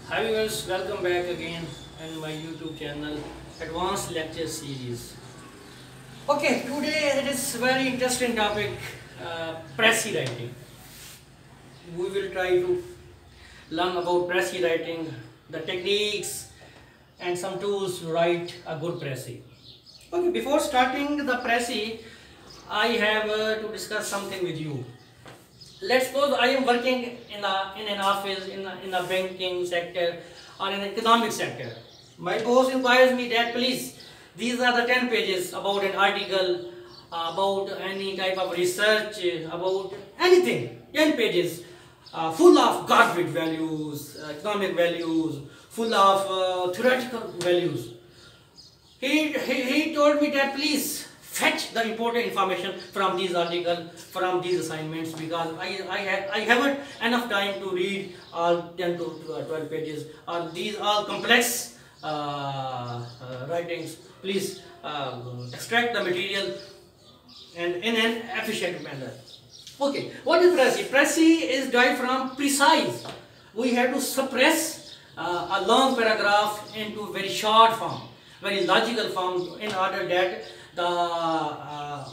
Hi viewers, welcome back again in my YouTube channel Advanced Lecture Series. Okay, today it is very interesting topic, Precis writing. We will try to learn about Precis writing, the techniques and some tools to write a good Precis. Okay, before starting the Precis, I have to discuss something with you. Let's suppose I am working in an office, in a banking sector or in an economic sector. My boss inquires me that please, these are the 10 pages about an article, about any type of research, about anything, 10 pages, full of garbage values, economic values, full of theoretical values. He told me that please fetch the important information from these articles, from these assignments, because I haven't enough time to read all 10 to 12 pages. These are complex writings. Please extract the material and in an efficient manner. Okay, what is Precis? Precis is derived from precise. We have to suppress a long paragraph into very short form, very logical form, in order that the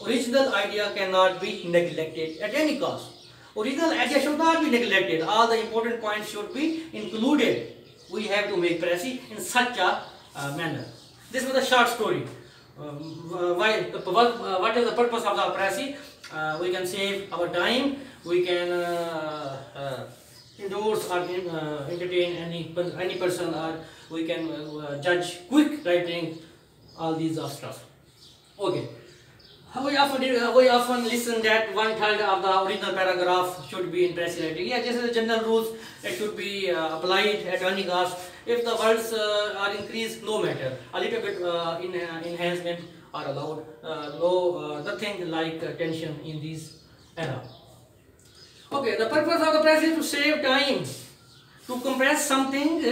original idea cannot be neglected at any cost. Original idea should not be neglected. All the important points should be included. We have to make Precis in such a manner. This was a short story. What is the purpose of the Precis? We can save our time. We can endorse or entertain any person, or we can judge quick writing. All these are stuff. Okay. We often listen that 1/3 of the original paragraph should be in Precis writing. Yeah, this is the general rules. It should be applied at any cost. If the words are increased, no matter. A little bit enhancement are allowed. Nothing like tension in this era. Okay, the purpose of the Precis is to save time, to compress something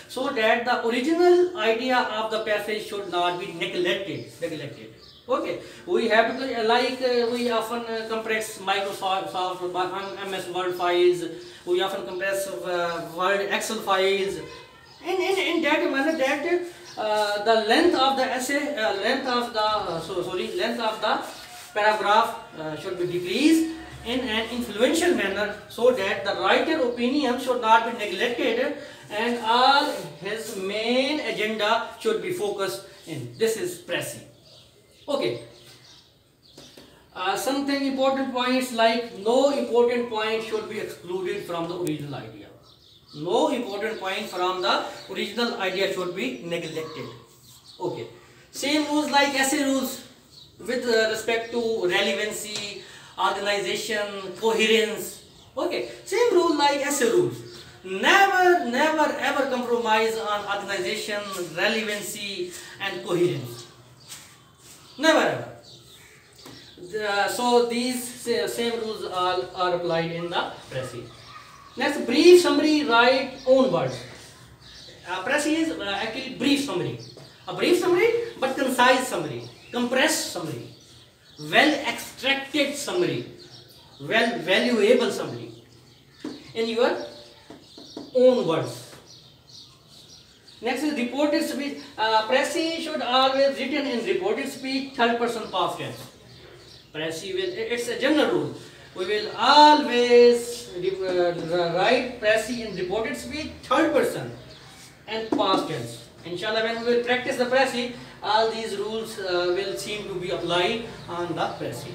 so that the original idea of the passage should not be neglected. Okay, we have to we often compress Microsoft MS Word files. We often compress Word Excel files, and in that manner that the length of the essay, length of the paragraph should be decreased in an influential manner, so that the writer opinion should not be neglected and all his main agenda should be focused in. This is Precis. Okay. Something important points, like no important point should be excluded from the original idea. No important point from the original idea should be neglected. Okay. Same rules like essay rules with respect to relevancy, organization, coherence. Okay. Same rule like essay rules. Never ever compromise on organization, relevancy and coherence. Never ever. So these same rules are applied in the Precis. Next, brief summary, write own words. Precis is actually brief summary. A brief summary, but concise summary, compressed summary, well extracted summary, well valuable summary in your own words. Next is reported speech. Precis should always written in reported speech, third person past tense. Precis it's a general rule. We will always write Precis in reported speech, third person and past tense. Inshallah, when we will practice the Precis, all these rules will seem to be applied on the Precis.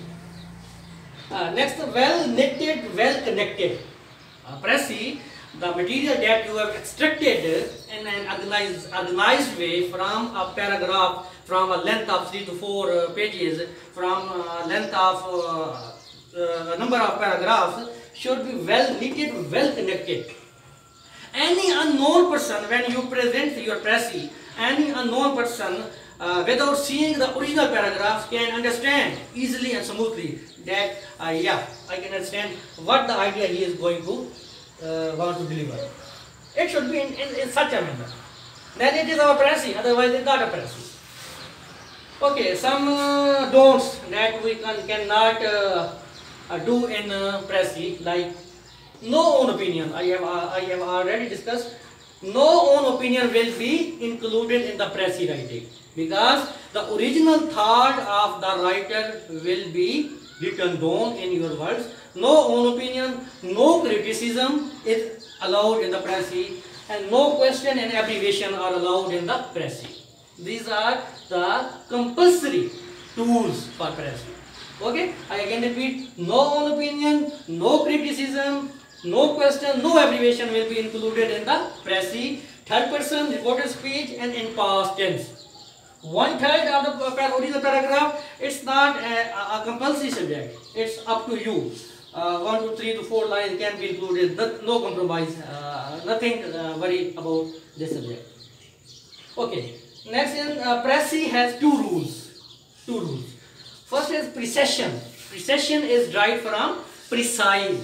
Next, well knitted, well connected. Precis, the material that you have extracted in an organized way from a paragraph, from a length of 3 to 4 pages, from a length of a number of paragraphs, should be well knitted, well connected. Any unknown person, when you present your Precis, any unknown person without seeing the original paragraph can understand easily and smoothly that yeah, I can understand what the idea he is going to want to deliver. It should be in such a manner. Then it is our Precis, otherwise it is not a Precis. Okay, some don'ts that we cannot do in Precis, like no own opinion. I have already discussed no own opinion will be included in the Precis writing, because the original thought of the writer will be written down in your words. No own opinion, no criticism is allowed in the Precis, and no question and abbreviation are allowed in the Precis. These are the compulsory tools for Precis. Okay, I again repeat, no own opinion, no criticism, no question, no abbreviation will be included in the Precis. Third person reported speech and in past tense. 1/3 of the original paragraph, it's not a compulsory subject, it's up to you. 1 to 3 to 4 lines can be included, no compromise, nothing worry about this subject. Okay, next in Precis has two rules. First is precession. Precession is derived from precise.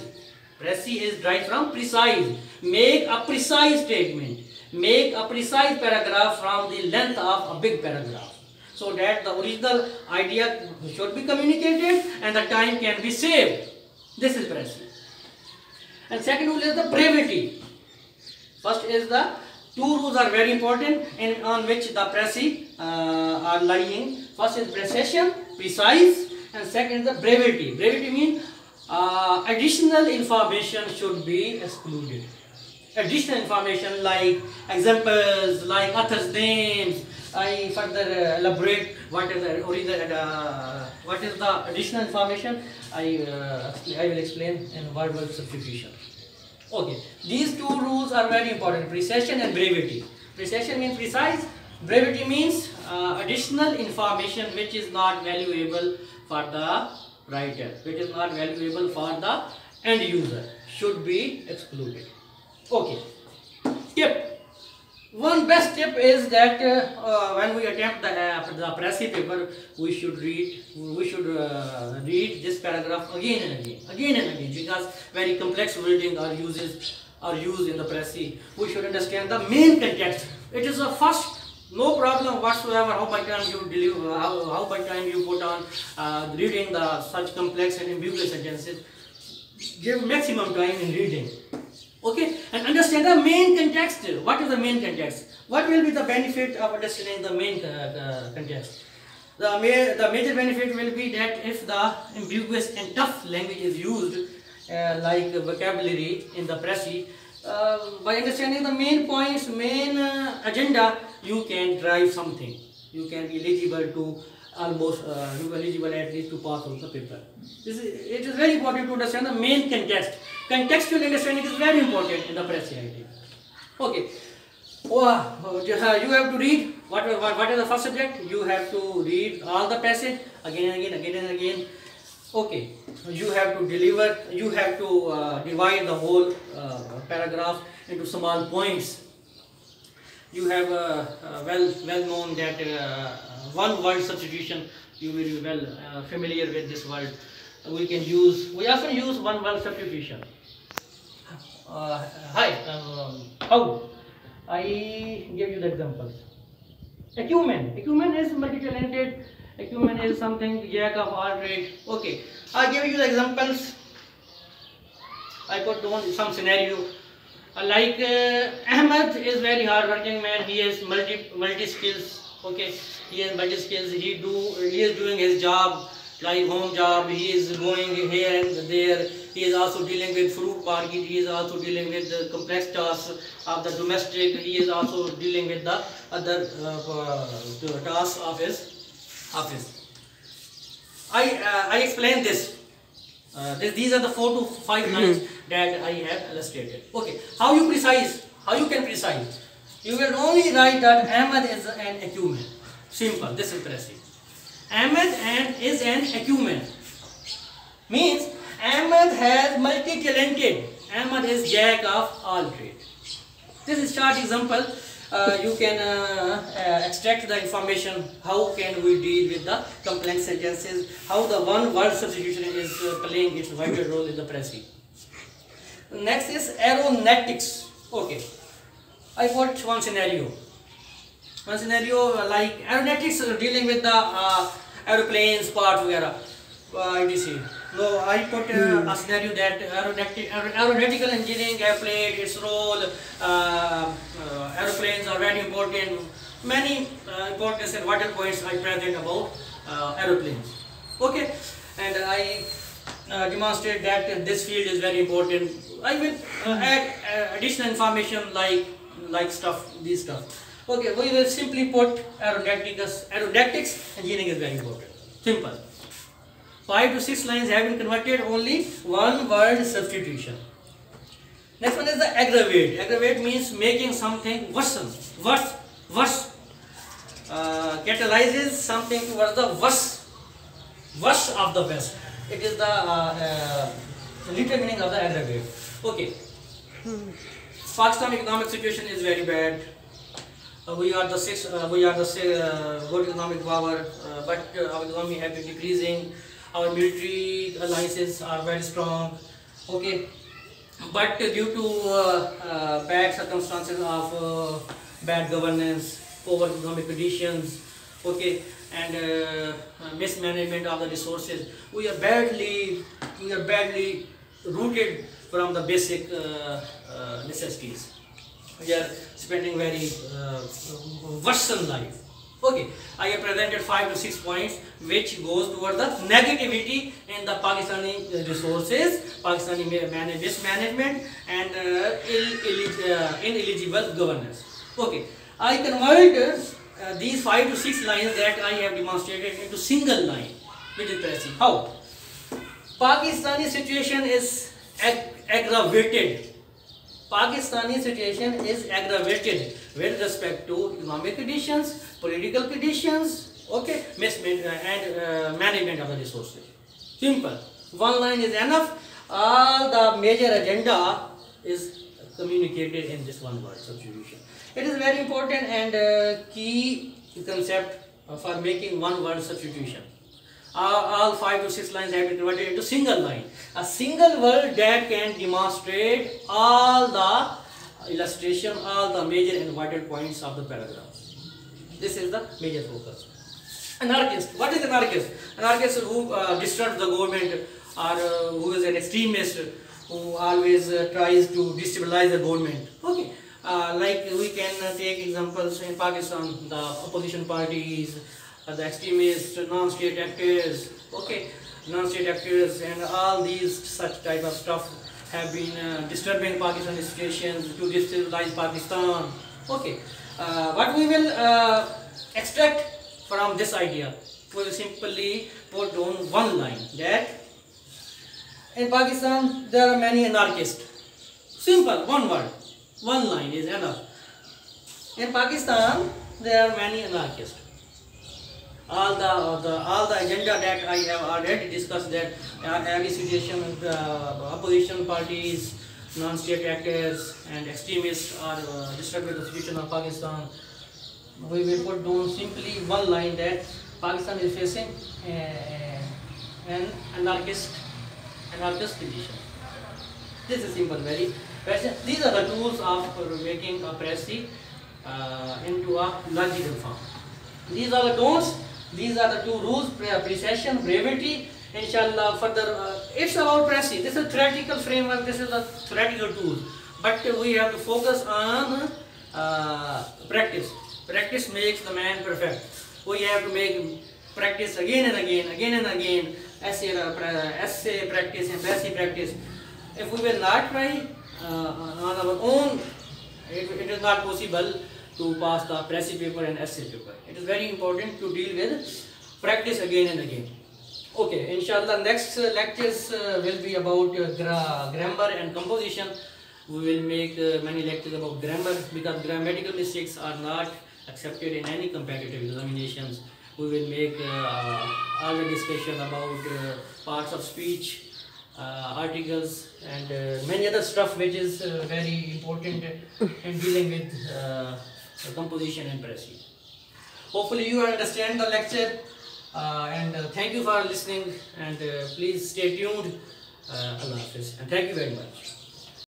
Precis is derived from precise. Make a precise statement. Make a precise paragraph from the length of a big paragraph, so that the original idea should be communicated and the time can be saved. This is Precis. And second rule is the brevity. First is the two rules are very important and on which the Precis are lying. First is precession, precise, and second is the brevity. Brevity means additional information should be excluded. Additional information like examples, like author's names. I further elaborate what is the what is the additional information. I will explain in word substitution. Okay, these two rules are very important: precession and brevity. Precession means precise. Brevity means additional information which is not valuable for the writer, which is not valuable for the end user, should be excluded. Okay. Tip. One best tip is that when we attempt the Precis paper, we should read this paragraph again and again, because very complex wording are used in the Precis. We should understand the main context. It is the first. No problem whatsoever how much time you deliver, how much time you put on reading the such complex and ambiguous sentences. Give maximum time in reading. Okay, and understand the main context. What is the main context? What will be the benefit of understanding the main context? The major benefit will be that if the ambiguous and tough language is used, like vocabulary in the Precis, by understanding the main points, main agenda, you can drive something. You can be eligible to eligible at least to pass on the paper. It is very important to understand the main context. Contextual understanding is very important in the Precis writing. Okay. You have to read what is the first subject. You have to read all the passage again and again. Okay. You have to deliver. You have to divide the whole paragraph into small points. You have well known that one word substitution. You will be well familiar with this word. We often use one word substitution. How? I give you the examples. Acumen is multi-talented. Acumen is something jack of all trades. Okay, I give you the examples. I put down some scenario. Like Ahmed is very hard-working man. He has multi skills. Okay, he has multi skills. He is doing his job, like home job. He is going here and there. He is also dealing with fruit market. He is also dealing with the complex tasks of the domestic. He is also dealing with the other tasks of his office. I explained this. These are the 4 to 5 lines that I have illustrated. Okay, how you can precise? You will only write that Ahmed is an acumen. Simple. This is Precis. Ahmed is an acumen. Means Ahmed has multi-talented. Ahmed is jack of all trades. This is short example. You can extract the information. How can we deal with the complex sentences? How the one word substitution is playing its vital role in the Precis. Next is aeronautics. Okay, I got one scenario. One scenario like aeronautics dealing with the aeroplanes, parts, etc. No, I put a scenario that aeronautical engineering have played its role. Aeroplanes are very important. Many importance and vital points I present about aeroplanes. Okay, and I demonstrate that this field is very important. I will add additional information like stuff, these stuff. Okay, we will simply put aeronautics engineering is very important. Simple. 5 to 6 lines have been converted, only one word substitution. Next one is the aggravate. Aggravate means making something worsen. Worse. Catalyzes something towards the worst of the best. It is the literal meaning of the aggravate. Okay. Pakistan economic situation is very bad. We are the world economic power, but our economy has been decreasing. Our military alliances are very strong. Okay, but due to bad circumstances of bad governance, poor economic conditions, okay, and mismanagement of the resources, we are badly rooted from the basic necessities. We are spending very worsen life. Okay, I have presented 5 to 6 points which goes toward the negativity in the Pakistani resources, Pakistani mismanagement, and ineligible governance. Okay, I convert these 5 to 6 lines that I have demonstrated into single line, which is Precis. How? Pakistani situation is aggravated. Pakistani situation is aggravated with respect to economic conditions, political conditions, okay, and management of the resources. Simple. One line is enough. All the major agenda is communicated in this one word substitution. It is very important and key concept for making one word substitution. All 5 to 6 lines have been converted into single line. A single word that can demonstrate all the illustration, all the major and vital points of the paragraph. This is the major focus. Anarchist. What is anarchist? Anarchist who disturbs the government or who is an extremist who always tries to destabilize the government. Okay. Like we can take examples in Pakistan, the opposition parties, the extremists, non-state actors, okay, non-state actors, and all these such type of stuff have been disturbing Pakistani situations to destabilize Pakistan. Okay, what we will extract from this idea, we will simply put on one line that in Pakistan there are many anarchists. Simple, one word, one line is enough. In Pakistan there are many anarchists. All the agenda that I have already discussed, that every situation of the opposition parties, non-state actors and extremists are disturbing the situation of Pakistan. We will put down simply one line that Pakistan is facing an anarchist condition. This is simple, very. These are the tools of making a Precis into a logical form. These are the tools. These are the 2 rules: precision, brevity. Inshallah, further, it's about Precis. This is a theoretical framework. This is a theoretical tool, but we have to focus on practice. Practice makes the man perfect. We have to make practice again and again. Essay practice and Precis practice. If we will not try on our own, it is not possible to pass the Precis paper and essay paper. It is very important to deal with practice again and again. Okay, inshallah, next lectures will be about grammar and composition. We will make many lectures about grammar because grammatical mistakes are not accepted in any competitive examinations. We will make all the discussion about parts of speech, articles, and many other stuff which is very important in dealing with composition and Precis. Hopefully you understand the lecture and thank you for listening, and please stay tuned. Allah Hafiz, and thank you very much.